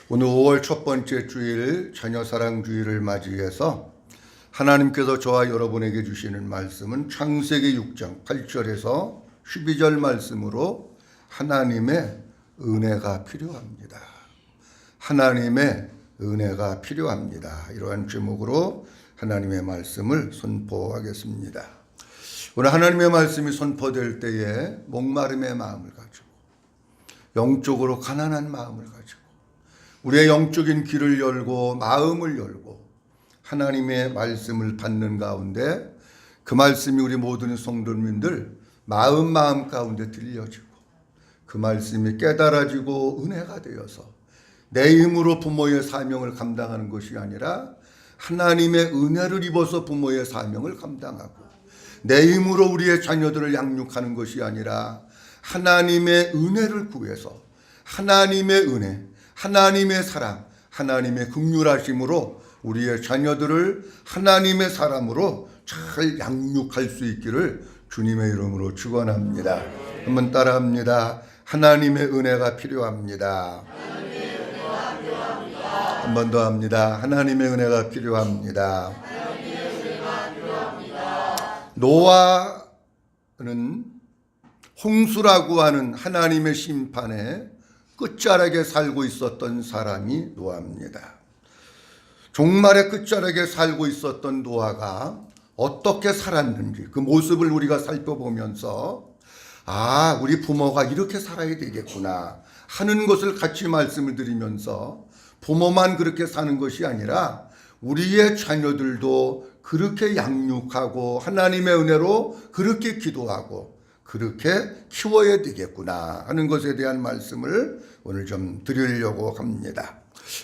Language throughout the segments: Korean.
오늘 5월 첫 번째 주일 자녀사랑 주일을 맞이해서 하나님께서 저와 여러분에게 주시는 말씀은 창세기 6장 8절에서 12절 말씀으로 하나님의 은혜가 필요합니다. 하나님의 은혜가 필요합니다. 이러한 제목으로 하나님의 말씀을 선포하겠습니다. 오늘 하나님의 말씀이 선포될 때에 목마름의 마음을 가지고 영적으로 가난한 마음을 가지고 우리의 영적인 귀를 열고 마음을 열고 하나님의 말씀을 받는 가운데 그 말씀이 우리 모든 성도님들 마음 가운데 들려지고 그 말씀이 깨달아지고 은혜가 되어서 내 힘으로 부모의 사명을 감당하는 것이 아니라 하나님의 은혜를 입어서 부모의 사명을 감당하고 내 힘으로 우리의 자녀들을 양육하는 것이 아니라 하나님의 은혜를 구해서 하나님의 은혜, 하나님의 사랑, 하나님의 긍휼하심으로 우리의 자녀들을 하나님의 사람으로 잘 양육할 수 있기를 주님의 이름으로 축원합니다. 한번 따라합니다. 하나님의 은혜가 필요합니다. 한 번 더 합니다. 하나님의 은혜가 필요합니다. 노아는 홍수라고 하는 하나님의 심판에 끝자락에 살고 있었던 사람이 노아입니다. 종말의 끝자락에 살고 있었던 노아가 어떻게 살았는지 그 모습을 우리가 살펴보면서 우리 부모가 이렇게 살아야 되겠구나 하는 것을 같이 말씀을 드리면서 부모만 그렇게 사는 것이 아니라 우리의 자녀들도 그렇게 양육하고 하나님의 은혜로 그렇게 기도하고 그렇게 키워야 되겠구나 하는 것에 대한 말씀을 오늘 좀 드리려고 합니다.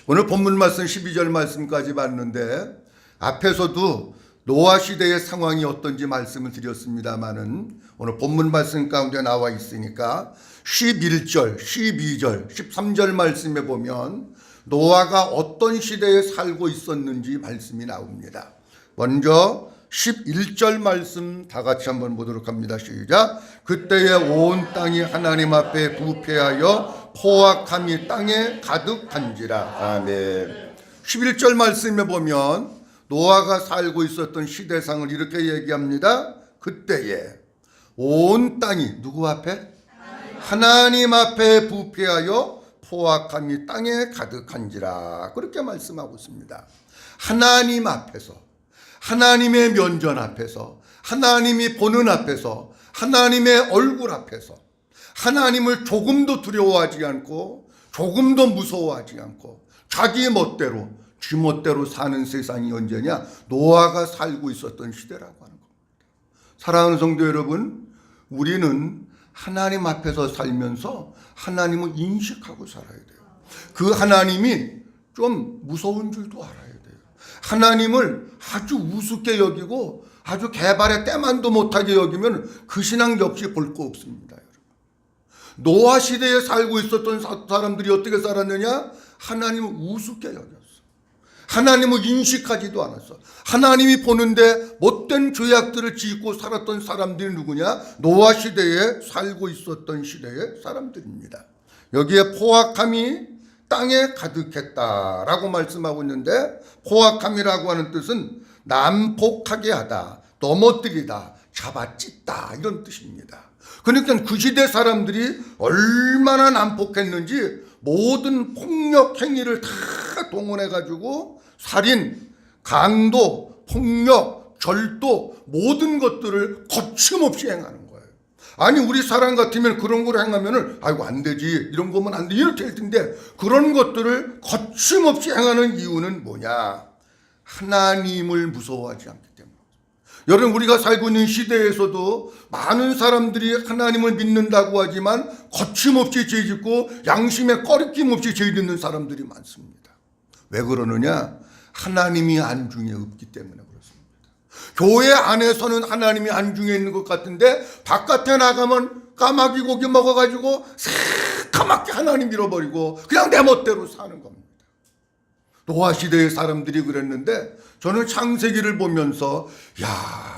오늘 본문 말씀 12절 말씀까지 봤는데 앞에서도 노아 시대의 상황이 어떤지 말씀을 드렸습니다마는 오늘 본문 말씀 가운데 나와 있으니까 11절, 12절, 13절 말씀에 보면 노아가 어떤 시대에 살고 있었는지 말씀이 나옵니다. 먼저 11절 말씀 다 같이 한번 보도록 합니다. 시작. 그때에 온 땅이 하나님 앞에 부패하여 포악함이 땅에 가득한지라. 아멘. 11절 말씀에 보면 노아가 살고 있었던 시대상을 이렇게 얘기합니다. 그때에 온 땅이 누구 앞에? 하나님 앞에 부패하여 포악함이 땅에 가득한지라. 그렇게 말씀하고 있습니다. 하나님 앞에서 하나님의 면전 앞에서 하나님이 보는 앞에서 하나님의 얼굴 앞에서 하나님을 조금도 두려워하지 않고 조금도 무서워하지 않고 자기 멋대로 지 멋대로 사는 세상이 언제냐? 노아가 살고 있었던 시대라고 하는 겁니다. 사랑하는 성도 여러분, 우리는 하나님 앞에서 살면서 하나님을 인식하고 살아야 돼요. 그 하나님이 좀 무서운 줄도 알아야 돼요. 하나님을 아주 우습게 여기고 아주 개발의 때만도 못하게 여기면 그 신앙 역시 볼 거 없습니다. 여러분. 노아 시대에 살고 있었던 사람들이 어떻게 살았느냐? 하나님을 우습게 여겼어. 하나님을 인식하지도 않았어. 하나님이 보는데 못된 죄악들을 짓고 살았던 사람들이 누구냐? 노아 시대에 살고 있었던 시대의 사람들입니다. 여기에 포악함이 땅에 가득했다라고 말씀하고 있는데 포악함이라고 하는 뜻은 난폭하게 하다, 넘어뜨리다, 잡아찢다 이런 뜻입니다. 그러니까 그 시대 사람들이 얼마나 난폭했는지 모든 폭력 행위를 다 동원해가지고 살인, 강도, 폭력, 절도 모든 것들을 거침없이 행하는 거예요. 아니 우리 사람 같으면 그런 걸 행하면은 아이고 안 되지 이런 거면 안 돼 이렇게 할 텐데 그런 것들을 거침없이 행하는 이유는 뭐냐? 하나님을 무서워하지 않기 때문에. 여러분 우리가 살고 있는 시대에서도 많은 사람들이 하나님을 믿는다고 하지만 거침없이 죄 짓고 양심에 꺼리낌 없이 죄 짓는 사람들이 많습니다. 왜 그러느냐? 하나님이 안중에 없기 때문에 그렇습니다. 교회 안에서는 하나님이 안중에 있는 것 같은데 바깥에 나가면 까마귀 고기 먹어가지고 새까맣게 하나님 잃어버리고 그냥 내 멋대로 사는 겁니다. 노아 시대의 사람들이 그랬는데 저는 창세기를 보면서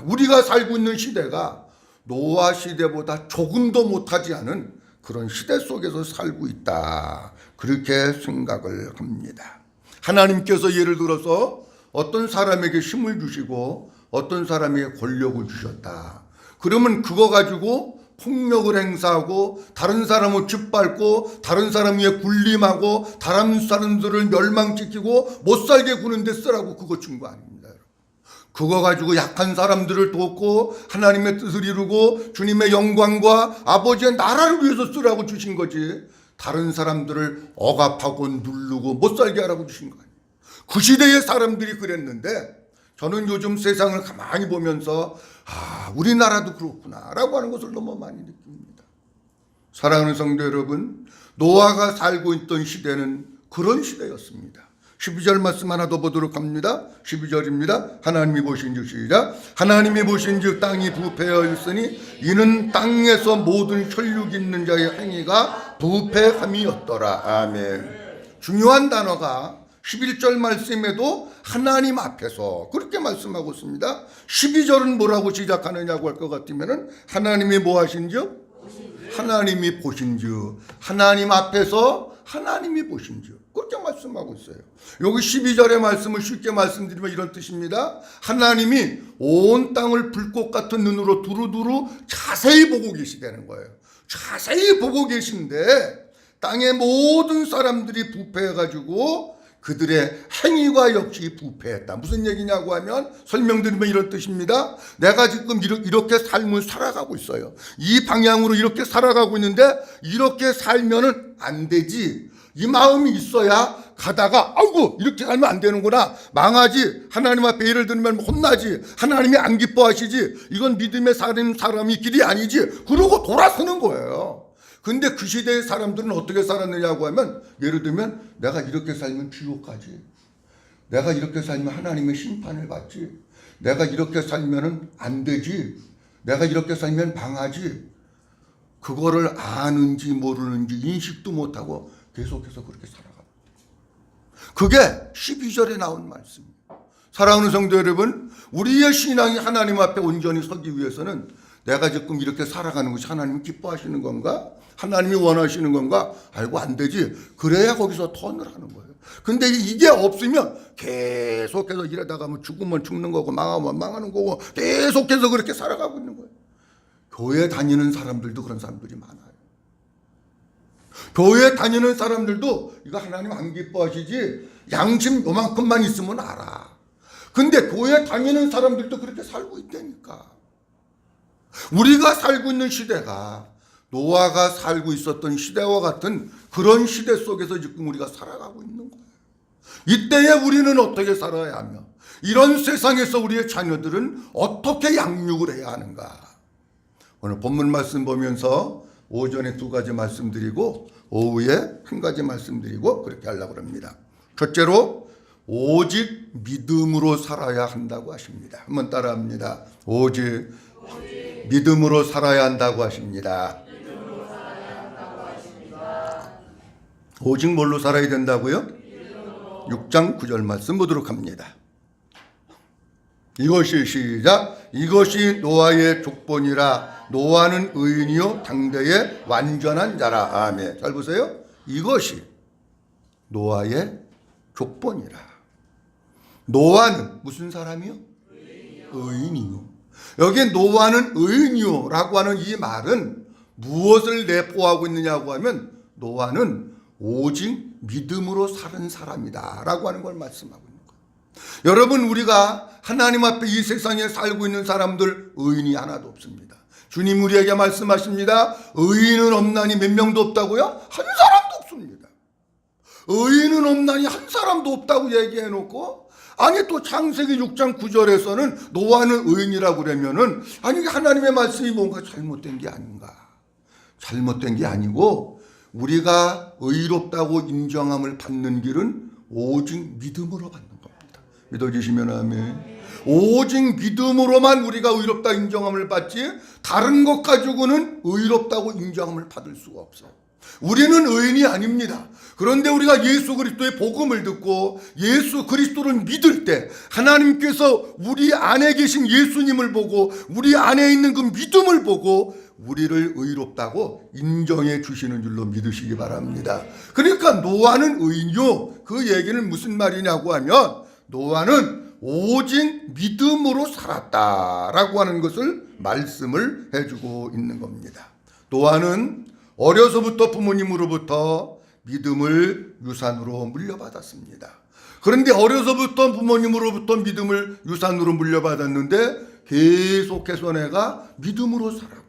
우리가 살고 있는 시대가 노아 시대보다 조금도 못하지 않은 그런 시대 속에서 살고 있다. 그렇게 생각을 합니다. 하나님께서 예를 들어서 어떤 사람에게 힘을 주시고 어떤 사람에게 권력을 주셨다. 그러면 그거 가지고 폭력을 행사하고 다른 사람을 짓밟고 다른 사람 위에 군림하고 다른 사람들을 멸망시키고 못살게 구는 데 쓰라고 그거 준 거 아닙니다. 그거 가지고 약한 사람들을 돕고 하나님의 뜻을 이루고 주님의 영광과 아버지의 나라를 위해서 쓰라고 주신 거지, 다른 사람들을 억압하고 누르고 못살게 하라고 주신 거 아니에요. 그 시대의 사람들이 그랬는데 저는 요즘 세상을 가만히 보면서 우리나라도 그렇구나 라고 하는 것을 너무 많이 느낍니다. 사랑하는 성도 여러분, 노아가 살고 있던 시대는 그런 시대였습니다. 12절 말씀 하나 더 보도록 합니다. 12절입니다. 하나님이 보신즉, 시작. 하나님이 보신즉 땅이 부패하여 있으니 이는 땅에서 모든 혈육 있는 자의 행위가 부패함이었더라. 아멘. 중요한 단어가 11절 말씀에도 하나님 앞에서 그렇게 말씀하고 있습니다. 12절은 뭐라고 시작하느냐고 할 것 같으면 하나님이 뭐 하신즉, 하나님이 보신즉, 하나님 앞에서 하나님이 보신즉 그렇게 말씀하고 있어요. 여기 12절의 말씀을 쉽게 말씀드리면 이런 뜻입니다. 하나님이 온 땅을 불꽃 같은 눈으로 두루두루 자세히 보고 계시다는 거예요. 자세히 보고 계신데 땅의 모든 사람들이 부패해가지고 그들의 행위가 역시 부패했다. 무슨 얘기냐고 하면 설명드리면 이런 뜻입니다. 내가 지금 이렇게 삶을 살아가고 있어요. 이 방향으로 이렇게 살아가고 있는데 이렇게 살면은 안 되지. 이 마음이 있어야 가다가 아이고 이렇게 살면 안 되는구나, 망하지, 하나님 앞에 예를 들면 혼나지, 하나님이 안 기뻐하시지, 이건 믿음의 사람이 길이 아니지, 그러고 돌아서는 거예요. 근데 그 시대의 사람들은 어떻게 살았느냐고 하면 예를 들면 내가 이렇게 살면 지옥 가지, 내가 이렇게 살면 하나님의 심판을 받지, 내가 이렇게 살면은 안 되지, 내가 이렇게 살면 망하지, 그거를 아는지 모르는지 인식도 못하고 계속해서 그렇게 살아갑니다. 그게 12절에 나온 말씀입니다. 사랑하는 성도 여러분, 우리의 신앙이 하나님 앞에 온전히 서기 위해서는 내가 지금 이렇게 살아가는 것이 하나님이 기뻐하시는 건가? 하나님이 원하시는 건가? 알고 안 되지. 그래야 거기서 턴을 하는 거예요. 근데 이게 없으면 계속해서 이러다가 뭐 죽으면 죽는 거고 망하면 망하는 거고 계속해서 그렇게 살아가고 있는 거예요. 교회 다니는 사람들도 그런 사람들이 많아요. 교회 다니는 사람들도 이거 하나님 안 기뻐하시지, 양심 요만큼만 있으면 알아. 근데 교회 다니는 사람들도 그렇게 살고 있다니까. 우리가 살고 있는 시대가 노아가 살고 있었던 시대와 같은 그런 시대 속에서 지금 우리가 살아가고 있는 거예요. 이때에 우리는 어떻게 살아야 하며 이런 세상에서 우리의 자녀들은 어떻게 양육을 해야 하는가. 오늘 본문 말씀 보면서 오전에 2가지 말씀드리고 오후에 1가지 말씀드리고 그렇게 하려고 합니다. 첫째로 오직 믿음으로 살아야 한다고 하십니다. 한번 따라합니다. 오직 믿음으로 살아야 한다고 하십니다. 오직 뭘로 살아야 된다고요? 6장 9절 말씀 보도록 합니다. 이것이, 시작. 이것이 노아의 족본이라. 노아는 의인이요 당대의 완전한 자라. 아멘. 잘 보세요. 이것이 노아의 족본이라. 노아는 무슨 사람이요? 의인이요. 여기 노아는 의인이요 라고 하는 이 말은 무엇을 내포하고 있느냐고 하면 노아는 오직 믿음으로 사는 사람이다 라고 하는 걸 말씀하고 있는 거예요. 여러분, 우리가 하나님 앞에 이 세상에 살고 있는 사람들 의인이 하나도 없습니다. 주님 우리에게 말씀하십니다. 의인은 없나니 몇 명도 없다고요? 한 사람도 없습니다. 의인은 없나니 한 사람도 없다고 얘기해 놓고, 아니 또 창세기 6장 9절에서는 노아는 의인이라고 그러면은 아니 하나님의 말씀이 뭔가 잘못된 게 아닌가. 잘못된 게 아니고 우리가 의롭다고 인정함을 받는 길은 오직 믿음으로 받는 겁니다. 믿어주시면 아멘. 오직 믿음으로만 우리가 의롭다 인정함을 받지 다른 것 가지고는 의롭다고 인정함을 받을 수가 없어요. 우리는 의인이 아닙니다. 그런데 우리가 예수 그리스도의 복음을 듣고 예수 그리스도를 믿을 때 하나님께서 우리 안에 계신 예수님을 보고 우리 안에 있는 그 믿음을 보고 우리를 의롭다고 인정해 주시는 줄로 믿으시기 바랍니다. 그러니까 노아는 의인이요. 그 얘기는 무슨 말이냐고 하면 노아는 오직 믿음으로 살았다라고 하는 것을 말씀을 해주고 있는 겁니다. 노아는 어려서부터 부모님으로부터 믿음을 유산으로 물려받았습니다. 그런데 어려서부터 부모님으로부터 믿음을 유산으로 물려받았는데 계속해서 내가 믿음으로 살았고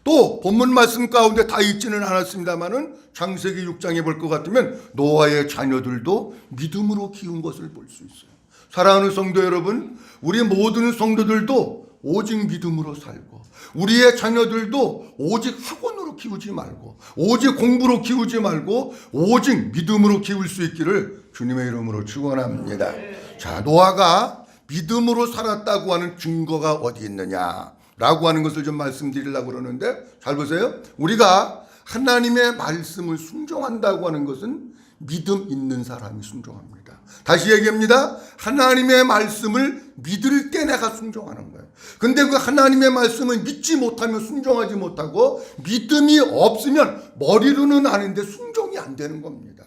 또 본문 말씀 가운데 다 있지는 않았습니다만은 창세기 6장에 볼 것 같으면 노아의 자녀들도 믿음으로 키운 것을 볼 수 있어요. 사랑하는 성도 여러분, 우리 모든 성도들도 오직 믿음으로 살고 우리의 자녀들도 오직 학원으로 키우지 말고 오직 공부로 키우지 말고 오직 믿음으로 키울 수 있기를 주님의 이름으로 축원합니다. 자, 노아가 믿음으로 살았다고 하는 증거가 어디 있느냐라고 하는 것을 좀 말씀드리려고 그러는데 잘 보세요. 우리가 하나님의 말씀을 순종한다고 하는 것은 믿음 있는 사람이 순종합니다. 다시 얘기합니다. 하나님의 말씀을 믿을 때 내가 순종하는 거예요. 근데 그 하나님의 말씀을 믿지 못하면 순종하지 못하고 믿음이 없으면 머리로는 아는데 순종이 안 되는 겁니다.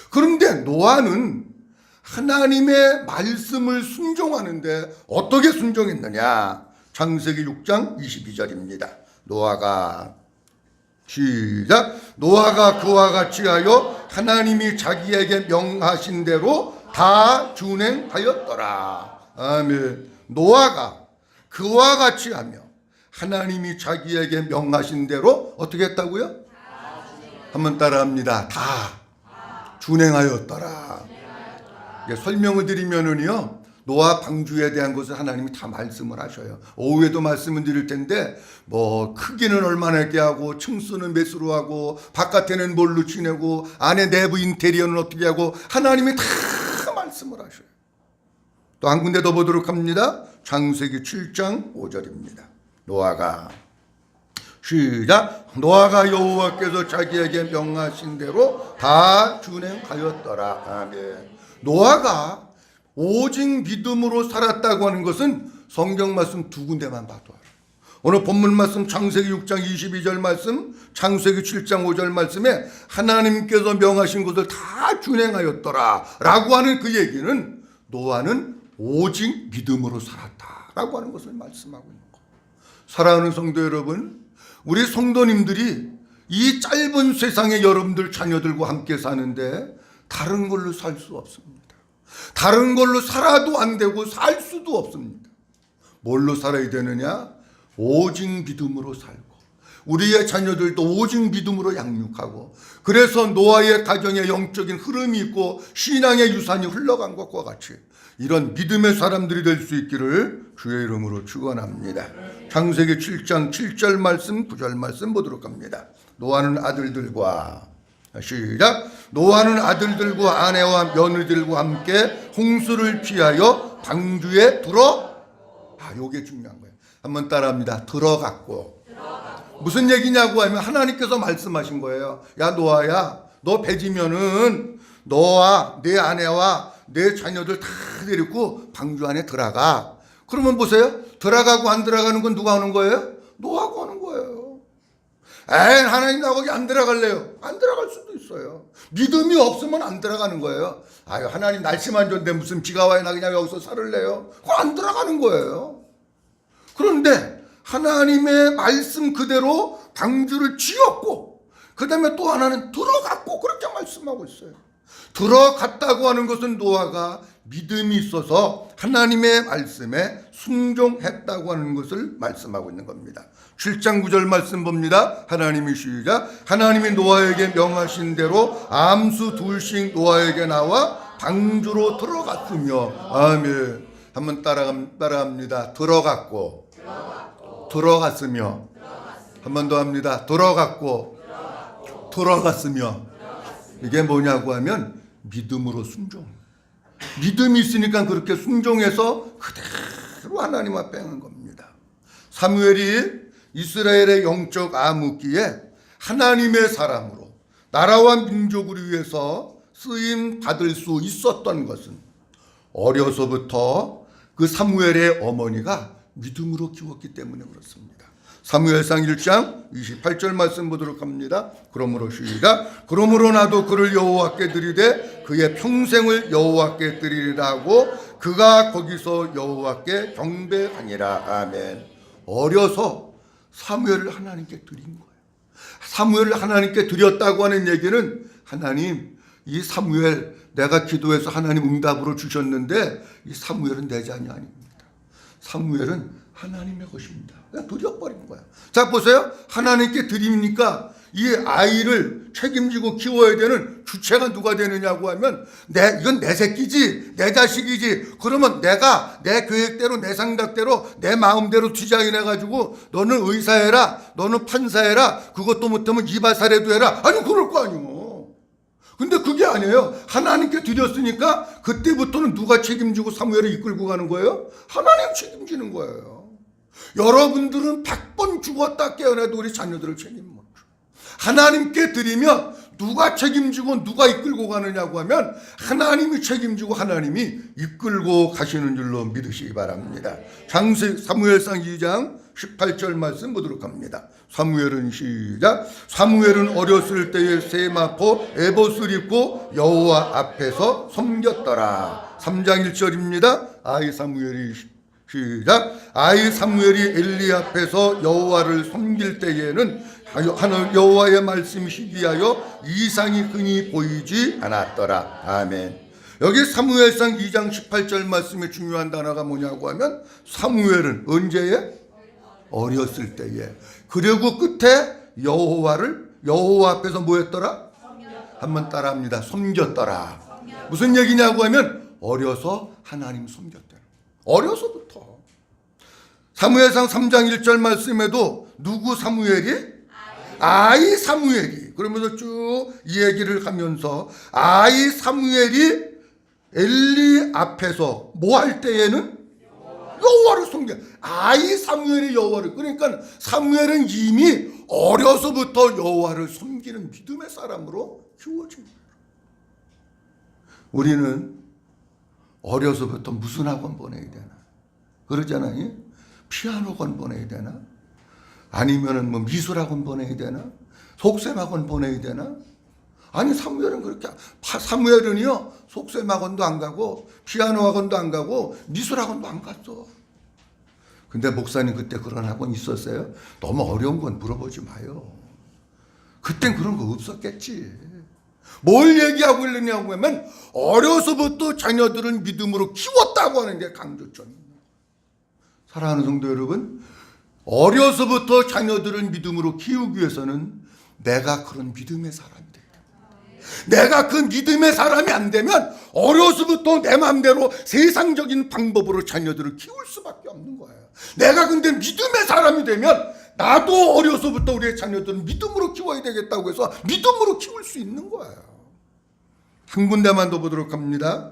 그런데 노아는 하나님의 말씀을 순종하는데 어떻게 순종했느냐? 창세기 6장 22절입니다. 노아가 시작. 노아가 그와 같이 하여 하나님이 자기에게 명하신 대로 다 준행하였더라. 아멘. 노아가 그와 같이 하며 하나님이 자기에게 명하신 대로 어떻게 했다고요? 한번 따라합니다. 다 준행하였더라. 설명을 드리면은요, 노아 방주에 대한 것을 하나님이 다 말씀을 하셔요. 오후에도 말씀을 드릴 텐데 뭐 크기는 얼마나 있게 하고 층수는 몇으로 하고 바깥에는 뭘로 지내고 안에 내부 인테리어는 어떻게 하고 하나님이 다 말씀을 하셔요. 또 한 군데 더 보도록 합니다. 창세기 7장 5절입니다. 노아가 시작. 노아가 여호와께서 자기에게 명하신 대로 다 준행하였더라. 아멘. 노아가 오직 믿음으로 살았다고 하는 것은 성경 말씀 두 군데만 봐도 알아요. 오늘 본문 말씀 창세기 6장 22절 말씀, 창세기 7장 5절 말씀에 하나님께서 명하신 것을 다 준행하였더라 라고 하는 그 얘기는 노아는 오직 믿음으로 살았다라고 하는 것을 말씀하고 있는 거예요. 사랑하는 성도 여러분, 우리 성도님들이 이 짧은 세상에 여러분들 자녀들과 함께 사는데 다른 걸로 살 수 없습니다. 다른 걸로 살아도 안 되고 살 수도 없습니다. 뭘로 살아야 되느냐? 오직 믿음으로 살고 우리의 자녀들도 오직 믿음으로 양육하고 그래서 노아의 가정에 영적인 흐름이 있고 신앙의 유산이 흘러간 것과 같이 이런 믿음의 사람들이 될 수 있기를 주의 이름으로 축원합니다. 창세기 7장 7절 말씀 9절 말씀 보도록 합니다. 노아는 아들들과 시작. 노아는 아들들과 아내와 며느리들과 함께 홍수를 피하여 방주에 요게 중요한 거예요. 한번 따라합니다. 들어갔고. 무슨 얘기냐고 하면 하나님께서 말씀하신 거예요. 야 노아야, 너 배지면은 너와 내 아내와 내 자녀들 다 데리고 방주 안에 들어가. 그러면 보세요. 들어가고 안 들어가는 건 누가 하는 거예요? 노아가 하는 거예요. 하나님 나 거기 안 들어갈래요. 안 들어갈 수도 있어요. 믿음이 없으면 안 들어가는 거예요. 아유 하나님 날씨만 좋은데 무슨 비가 와야 나 그냥 여기서 살을래요. 그거 안 들어가는 거예요. 그런데 하나님의 말씀 그대로 방주를 지었고 그 다음에 또 하나는 들어갔고 그렇게 말씀하고 있어요. 들어갔다고 하는 것은 노아가 믿음이 있어서 하나님의 말씀에 순종했다고 하는 것을 말씀하고 있는 겁니다. 7장 9절 말씀 봅니다. 하나님이 시작. 하나님이 노아에게 명하신 대로 암수 둘씩 노아에게 나와 방주로 들어갔으며 아멘. 한번 따라합니다. 들어갔고 들어갔으며 한 번 더 합니다. 들어갔고 들어갔으며 이게 뭐냐고 하면 믿음으로 순종. 믿음이 있으니까 그렇게 순종해서 그대로 하나님 앞에 하는 겁니다. 사무엘이 이스라엘의 영적 암흑기에 하나님의 사람으로 나라와 민족을 위해서 쓰임 받을 수 있었던 것은 어려서부터 그 사무엘의 어머니가 믿음으로 키웠기 때문에 그렇습니다. 사무엘상 1장 28절 말씀 보도록 합니다. 그러므로 시작. 그러므로 나도 그를 여호와께 드리되 그의 평생을 여호와께 드리리라 하고 그가 거기서 여호와께 경배하니라. 아멘. 어려서 사무엘을 하나님께 드린 거예요. 사무엘을 하나님께 드렸다고 하는 얘기는 하나님, 이 사무엘 내가 기도해서 하나님 응답으로 주셨는데 이 사무엘은 내 자녀 아닙니다. 사무엘은 하나님의 것입니다. 그냥 드려버린 거야. 자, 보세요. 하나님께 드립니까? 이 아이를 책임지고 키워야 되는 주체가 누가 되느냐고 하면 이건 내 새끼지, 내 자식이지. 그러면 내가 내 계획대로, 내 생각대로, 내 마음대로 디자인해가지고 너는 의사해라, 너는 판사해라, 그것도 못하면 이바사라도 해라. 아니, 그럴 거 아니오. 근데 그게 아니에요. 하나님께 드렸으니까 그때부터는 누가 책임지고 사무엘을 이끌고 가는 거예요? 하나님 책임지는 거예요. 여러분들은 100번 죽었다 깨어나도 우리 자녀들을 책임 못 져. 하나님께 드리면 누가 책임지고 누가 이끌고 가느냐고 하면 하나님이 책임지고 하나님이 이끌고 가시는 줄로 믿으시기 바랍니다. 사무엘상 2장 18절 말씀 보도록 합니다. 사무엘은 시작. 사무엘은 어렸을 때에 세마포 에봇을 입고 여호와 앞에서 섬겼더라. 3장 1절입니다. 아이 사무엘이 시작. 아이 사무엘이 엘리 앞에서 여호와를 섬길 때에는 하늘 여호와의 말씀이 희귀하여 이상이 흔히 보이지 않았더라. 아멘. 여기 사무엘상 2장 18절 말씀의 중요한 단어가 뭐냐고 하면 사무엘은 언제에? 어렸을 때에. 그리고 끝에 여호와 앞에서 뭐 했더라? 한번 따라합니다. 섬겼더라. 무슨 얘기냐고 하면 어려서 하나님 섬겼대요. 어려서부터. 사무엘상 3장 1절 말씀에도 누구 사무엘이? 아이 사무엘이. 그러면서 쭉 이 얘기를 하면서 아이 사무엘이 엘리 앞에서 뭐 할 때에는? 여호와를 섬겨. 아이 사무엘이 여호와를. 그러니까 사무엘은 이미 어려서부터 여호와를 섬기는 믿음의 사람으로 키워진 거예요. 우리는 어려서부터 무슨 학원 보내야 되나? 그러잖아요. 피아노 학원 보내야 되나? 아니면은 뭐 미술학원 보내야 되나? 속셈학원 보내야 되나? 아니, 사무엘은 그렇게, 사무엘은요, 속셈학원도 안 가고, 피아노 학원도 안 가고, 미술학원도 안 갔어. 근데 목사님 그때 그런 학원 있었어요? 너무 어려운 건 물어보지 마요. 그땐 그런 거 없었겠지. 뭘 얘기하고 있느냐고 하면, 어려서부터 자녀들은 믿음으로 키웠다고 하는 게 강조점입니다. 사랑하는 성도 여러분, 어려서부터 자녀들을 믿음으로 키우기 위해서는 내가 그런 믿음의 사람이 돼야 됩니다. 내가 그 믿음의 사람이 안 되면 어려서부터 내 마음대로 세상적인 방법으로 자녀들을 키울 수밖에 없는 거예요. 내가 근데 믿음의 사람이 되면 나도 어려서부터 우리의 자녀들은 믿음으로 키워야 되겠다고 해서 믿음으로 키울 수 있는 거예요. 한 군데만 더 보도록 합니다.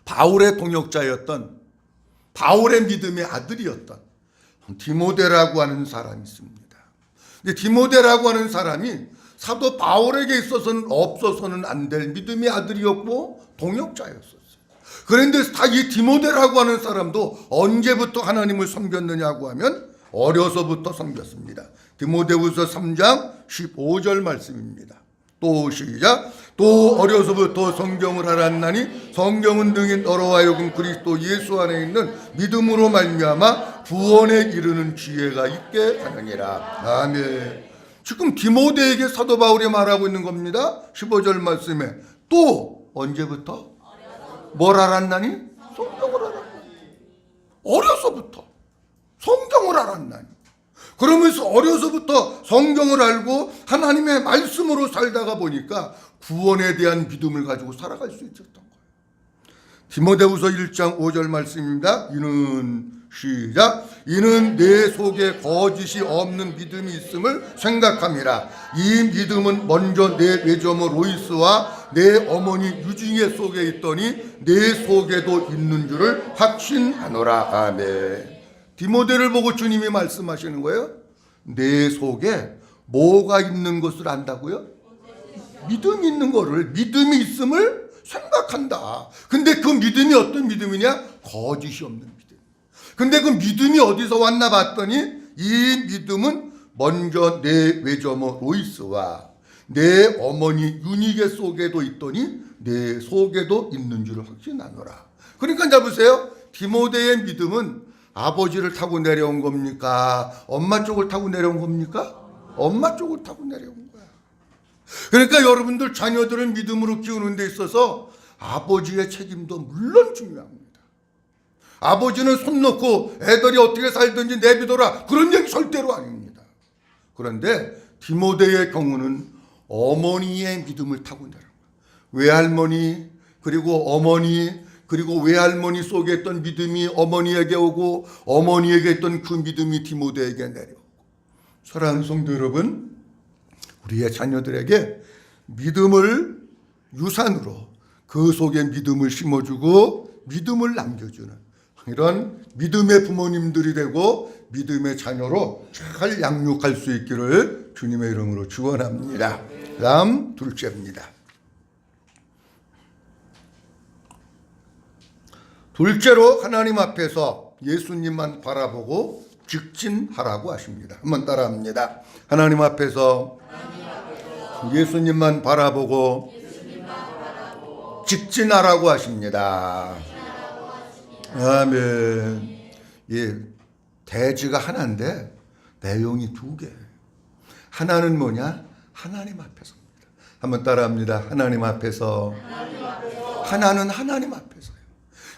바울의 동역자였던, 바울의 믿음의 아들이었던 디모데라고 하는 사람이 있습니다. 근데 디모데라고 하는 사람이 사도 바울에게 있어서는 없어서는 안 될 믿음의 아들이었고 동역자였었어요. 그런데 이 디모데라고 하는 사람도 언제부터 하나님을 섬겼느냐고 하면 어려서부터 섬겼습니다. 디모데후서 3장 15절 말씀입니다. 또 시작. 또 어려서부터 성경을 알았나니 성경은 등이 너로 하여금 그리스도 예수 안에 있는 믿음으로 말미암아 구원에 이르는 지혜가 있게 하느니라. 아멘. 지금 디모데에게 사도 바울이 말하고 있는 겁니다. 15절 말씀에 또 언제부터? 뭘 알았나니? 성경을 알았나니. 어려서부터 성경을 알았나니. 그러면서 어려서부터 성경을 알고 하나님의 말씀으로 살다가 보니까 구원에 대한 믿음을 가지고 살아갈 수 있었던 거예요. 디모데후서 1장 5절 말씀입니다. 이는 시작. 이는 내 속에 거짓이 없는 믿음이 있음을 생각함이라. 이 믿음은 먼저 내 외조모 로이스와 내 어머니 유징의 속에 있더니 내 속에도 있는 줄을 확신하노라. 아멘. 디모데를 보고 주님이 말씀하시는 거예요. 내 속에 뭐가 있는 것을 안다고요? 믿음이 있는 거를, 믿음이 있음을 생각한다. 근데 그 믿음이 어떤 믿음이냐? 거짓이 없는 믿음. 근데 그 믿음이 어디서 왔나 봤더니 이 믿음은 먼저 내 외조모 로이스와 내 어머니 유니게 속에도 있더니 내 속에도 있는 줄 확신하노라. 그러니까 잘 보세요. 디모데의 믿음은 아버지를 타고 내려온 겁니까? 엄마 쪽을 타고 내려온 겁니까? 엄마 쪽을 타고 내려온 거야. 그러니까 여러분들 자녀들을 믿음으로 키우는 데 있어서 아버지의 책임도 물론 중요합니다. 아버지는 손 놓고 애들이 어떻게 살든지 내비둬라, 그런 얘기 절대로 아닙니다. 그런데 디모데의 경우는 어머니의 믿음을 타고 내려온 거야. 외할머니 그리고 어머니 그리고 외할머니 속에 있던 믿음이 어머니에게 오고 어머니에게 있던 그 믿음이 디모데에게 내려오고. 사랑하는 성도 여러분, 우리의 자녀들에게 믿음을 유산으로 그 속에 믿음을 심어주고 믿음을 남겨주는 이런 믿음의 부모님들이 되고 믿음의 자녀로 잘 양육할 수 있기를 주님의 이름으로 축원합니다. 다음 둘째입니다. 둘째로 하나님 앞에서 예수님만 바라보고 직진하라고 하십니다. 한번 따라합니다. 하나님 앞에서 예수님만 바라보고 직진하라고 하십니다. 아멘. 예, 대지가 하나인데 내용이 두 개. 하나는 뭐냐? 하나님 앞에서입니다. 한번 따라합니다. 하나님 앞에서. 하나는 하나님 앞에서요.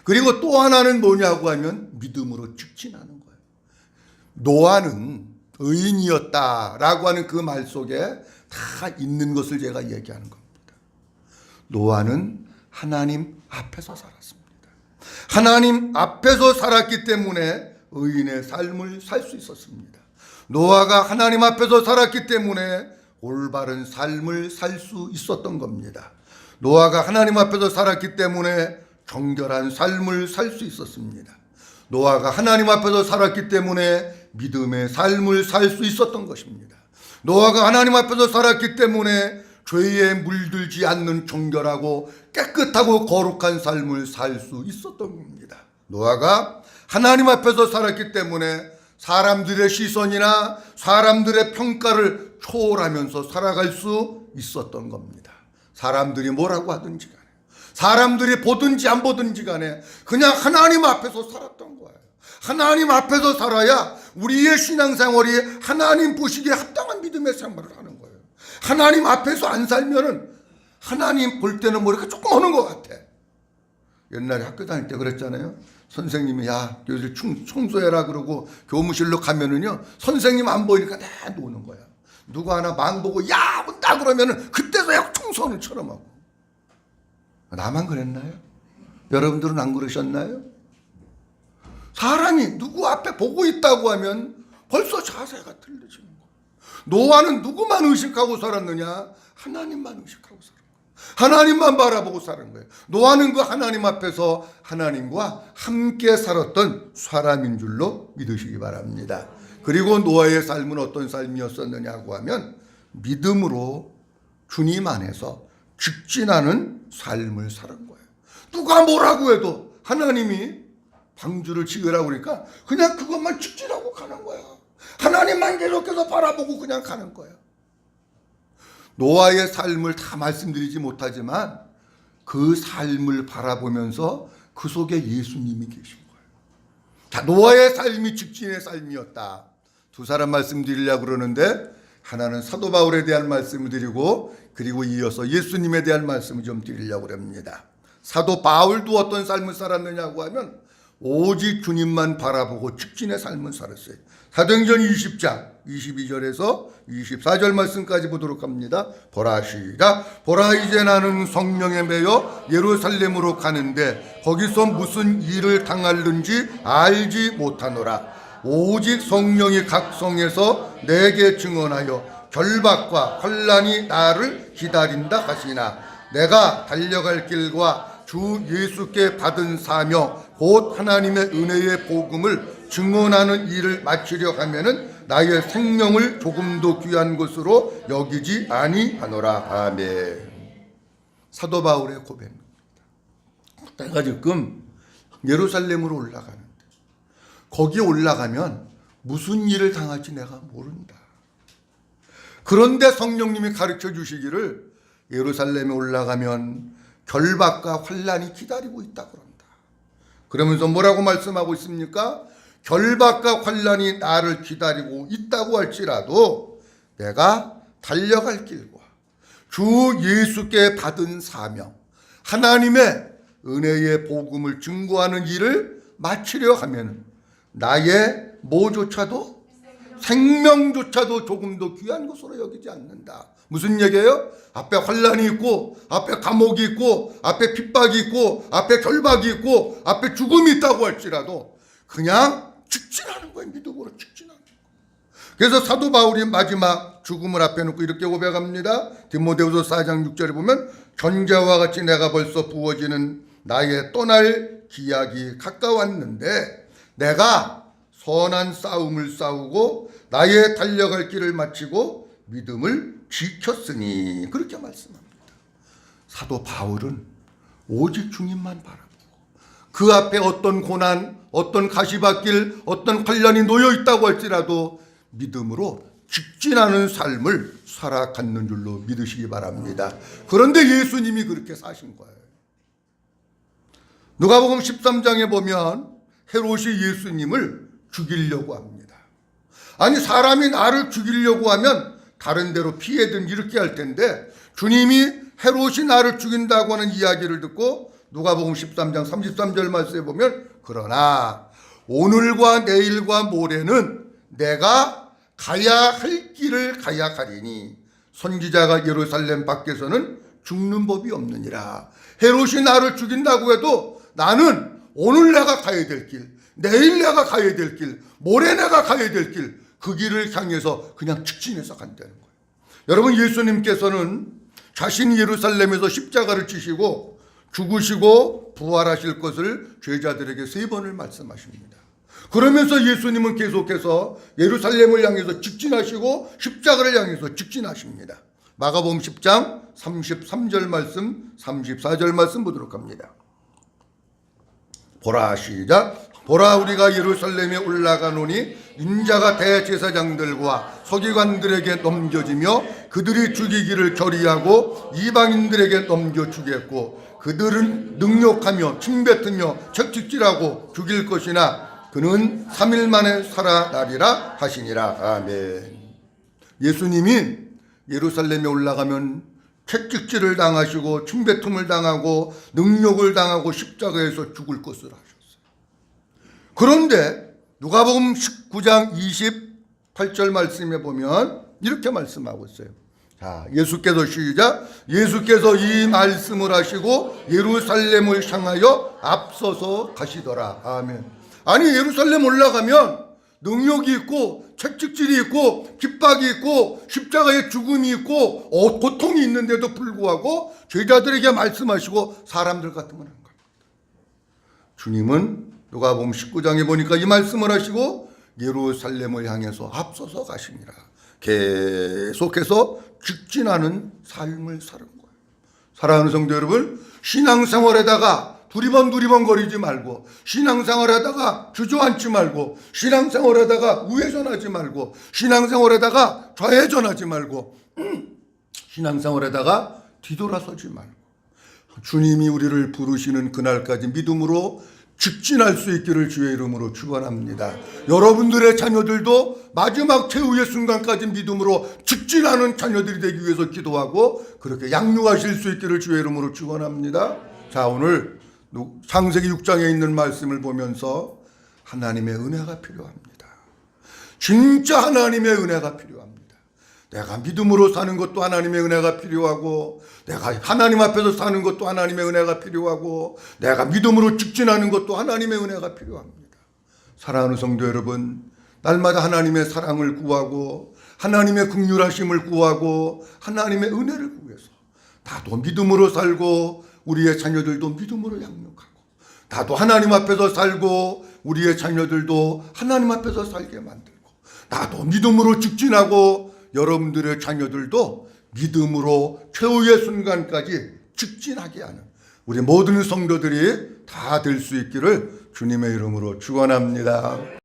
그리고 또 하나는 뭐냐고 하면 믿음으로 직진하는 거예요. 노아는 의인이었다라고 하는 그 말 속에 다 있는 것을 제가 얘기하는 겁니다. 노아는 하나님 앞에서 살았습니다. 하나님 앞에서 살았기 때문에 의인의 삶을 살 수 있었습니다. 노아가 하나님 앞에서 살았기 때문에 올바른 삶을 살 수 있었던 겁니다. 노아가 하나님 앞에서 살았기 때문에 정결한 삶을 살 수 있었습니다. 노아가 하나님 앞에서 살았기 때문에 믿음의 삶을 살 수 있었던 것입니다. 노아가 하나님 앞에서 살았기 때문에 죄에 물들지 않는 정결하고 깨끗하고 거룩한 삶을 살 수 있었던 겁니다. 노아가 하나님 앞에서 살았기 때문에 사람들의 시선이나 사람들의 평가를 초월하면서 살아갈 수 있었던 겁니다. 사람들이 뭐라고 하든지 간에, 사람들이 보든지 안 보든지 간에 그냥 하나님 앞에서 살았던 거예요. 하나님 앞에서 살아야 우리의 신앙생활이 하나님 보시기에 합당한 믿음의 생활을 하는 거예요. 하나님 앞에서 안 살면은 하나님 볼 때는 머리가 조금 오는 것 같아. 옛날에 학교 다닐 때 그랬잖아요. 선생님이 야 교실 청소해라 그러고 교무실로 가면은요 선생님 안 보이니까 다 노는 거야. 누구 하나 망 보고 야 온다 그러면은 그때서야 청소는 처럼 하고. 나만 그랬나요? 여러분들은 안 그러셨나요? 사람이 누구 앞에 보고 있다고 하면 벌써 자세가 틀려지는 거예요. 노아는 누구만 의식하고 살았느냐? 하나님만 의식하고 살았어요. 하나님만 바라보고 사는 거예요. 노아는 그 하나님 앞에서 하나님과 함께 살았던 사람인 줄로 믿으시기 바랍니다. 그리고 노아의 삶은 어떤 삶이었었느냐고 하면 믿음으로 주님 안에서 직진하는 삶을 살은 거예요. 누가 뭐라고 해도 하나님이 방주를 지으라고 그러니까 그냥 그것만 직진하고 가는 거야. 하나님만 계속해서 바라보고 그냥 가는 거야. 노아의 삶을 다 말씀드리지 못하지만 그 삶을 바라보면서 그 속에 예수님이 계신 거예요. 자, 노아의 삶이 직진의 삶이었다. 두 사람 말씀드리려고 그러는데 하나는 사도 바울에 대한 말씀을 드리고 그리고 이어서 예수님에 대한 말씀을 좀 드리려고 합니다. 사도 바울도 어떤 삶을 살았느냐고 하면 오직 주님만 바라보고 직진의 삶을 살았어요. 사도행전 20장 22절에서 24절 말씀까지 보도록 합니다. 보라 시작. 보라 이제 나는 성령에 매여 예루살렘으로 가는데 거기서 무슨 일을 당할는지 알지 못하노라. 오직 성령이 각 성에서 내게 증언하여 결박과 환난이 나를 기다린다 하시나 내가 달려갈 길과 주 예수께 받은 사명 곧 하나님의 은혜의 복음을 증언하는 일을 마치려 하면은 나의 생명을 조금도 귀한 것으로 여기지 아니하노라. 아멘. 사도 바울의 고백입니다. 내가 지금 예루살렘으로 올라가는데 거기에 올라가면 무슨 일을 당할지 내가 모른다. 그런데 성령님이 가르쳐 주시기를 예루살렘에 올라가면 결박과 환난이 기다리고 있다 그런다. 그러면서 뭐라고 말씀하고 있습니까? 결박과 환난이 나를 기다리고 있다고 할지라도 내가 달려갈 길과 주 예수께 받은 사명, 하나님의 은혜의 복음을 증거하는 일을 마치려 하면 나의 뭐조차도 생명조차도 조금도 귀한 것으로 여기지 않는다. 무슨 얘기예요? 앞에 환난이 있고 앞에 감옥이 있고 앞에 핍박이 있고 앞에 결박이 있고 앞에 죽음이 있다고 할지라도 그냥 직진하는 거예요. 믿음으로 직진하는 거예요. 그래서 사도 바울이 마지막 죽음을 앞에 놓고 이렇게 고백합니다. 디모데후서 4장 6절에 보면 전자와 같이 내가 벌써 부어지는 나의 떠날 기약이 가까웠는데 내가 선한 싸움을 싸우고 나의 달려갈 길을 마치고 믿음을 지켰으니 그렇게 말씀합니다. 사도 바울은 오직 주님만 바라보고 그 앞에 어떤 고난, 어떤 가시밭길, 어떤 환난이 놓여 있다고 할지라도 믿음으로 직진하는 삶을 살아가는 줄로 믿으시기 바랍니다. 그런데 예수님이 그렇게 사신 거예요. 누가복음 13장에 보면 헤롯이 예수님을 죽이려고 합니다. 아니 사람이 나를 죽이려고 하면 다른 데로 피해든 이렇게 할 텐데 주님이 헤롯이 나를 죽인다고 하는 이야기를 듣고 누가복음 13장 33절 말씀에 보면 그러나 오늘과 내일과 모레는 내가 가야 할 길을 가야 하리니 선지자가 예루살렘 밖에서는 죽는 법이 없느니라. 헤롯이 나를 죽인다고 해도 나는 오늘 내가 가야 될 길, 내일 내가 가야 될 길, 모레 내가 가야 될 길, 그 길을 향해서 그냥 직진해서 간다는 거예요. 여러분 예수님께서는 자신이 예루살렘에서 십자가를 지시고 죽으시고 부활하실 것을 제자들에게 3번을 말씀하십니다. 그러면서 예수님은 계속해서 예루살렘을 향해서 직진하시고 십자가를 향해서 직진하십니다. 마가복음 10장 33절 말씀 34절 말씀 보도록 합니다. 보라 시작. 보라 우리가 예루살렘에 올라가노니 인자가 대제사장들과 서기관들에게 넘겨지며 그들이 죽이기를 결의하고 이방인들에게 넘겨주겠고 그들은 능욕하며 침뱉으며 채찍질하고 죽일 것이나 그는 3일 만에 살아나리라 하시니라. 아멘. 예수님이 예루살렘에 올라가면 채찍질을 당하시고 침뱉음을 당하고 능욕을 당하고 십자가에서 죽을 것을 하셨어요. 그런데 누가복음 19장 28절 말씀에 보면 이렇게 말씀하고 있어요. 자, 예수께서 시작. 예수께서 이 말씀을 하시고 예루살렘을 향하여 앞서서 가시더라. 아멘. 아니 예루살렘 올라가면 능욕이 있고 채찍질이 있고 핍박이 있고 십자가의 죽음이 있고 고통이 있는데도 불구하고 제자들에게 말씀하시고 사람들 같으면 한 겁니다. 주님은 누가복음 19장에 보니까 이 말씀을 하시고 예루살렘을 향해서 앞서서 가시니라. 계속해서 직진하는 삶을 사는 거예요. 사랑하는 성도 여러분, 신앙생활에다가 두리번 거리지 말고, 신앙생활하다가 주저앉지 말고, 신앙생활하다가 우회전하지 말고, 신앙생활에다가 좌회전하지 말고, 신앙생활에다가 뒤돌아서지 말고, 주님이 우리를 부르시는 그날까지 믿음으로 직진할 수 있기를 주의 이름으로 축원합니다. 여러분들의 자녀들도 마지막 최후의 순간까지 믿음으로 직진하는 자녀들이 되기 위해서 기도하고 그렇게 양육하실 수 있기를 주의 이름으로 축원합니다. 자, 오늘 창세기 6장에 있는 말씀을 보면서 하나님의 은혜가 필요합니다. 진짜 하나님의 은혜가 필요합니다. 내가 믿음으로 사는 것도 하나님의 은혜가 필요하고, 내가 하나님 앞에서 사는 것도 하나님의 은혜가 필요하고, 내가 믿음으로 직진하는 것도 하나님의 은혜가 필요합니다. 사랑하는 성도 여러분, 날마다 하나님의 사랑을 구하고 하나님의 긍휼하심을 구하고 하나님의 은혜를 구해서 나도 믿음으로 살고 우리의 자녀들도 믿음으로 양육하고, 나도 하나님 앞에서 살고 우리의 자녀들도 하나님 앞에서 살게 만들고, 나도 믿음으로 직진하고 여러분들의 자녀들도 믿음으로 최후의 순간까지 직진하게 하는 우리 모든 성도들이 다 될 수 있기를 주님의 이름으로 축원합니다.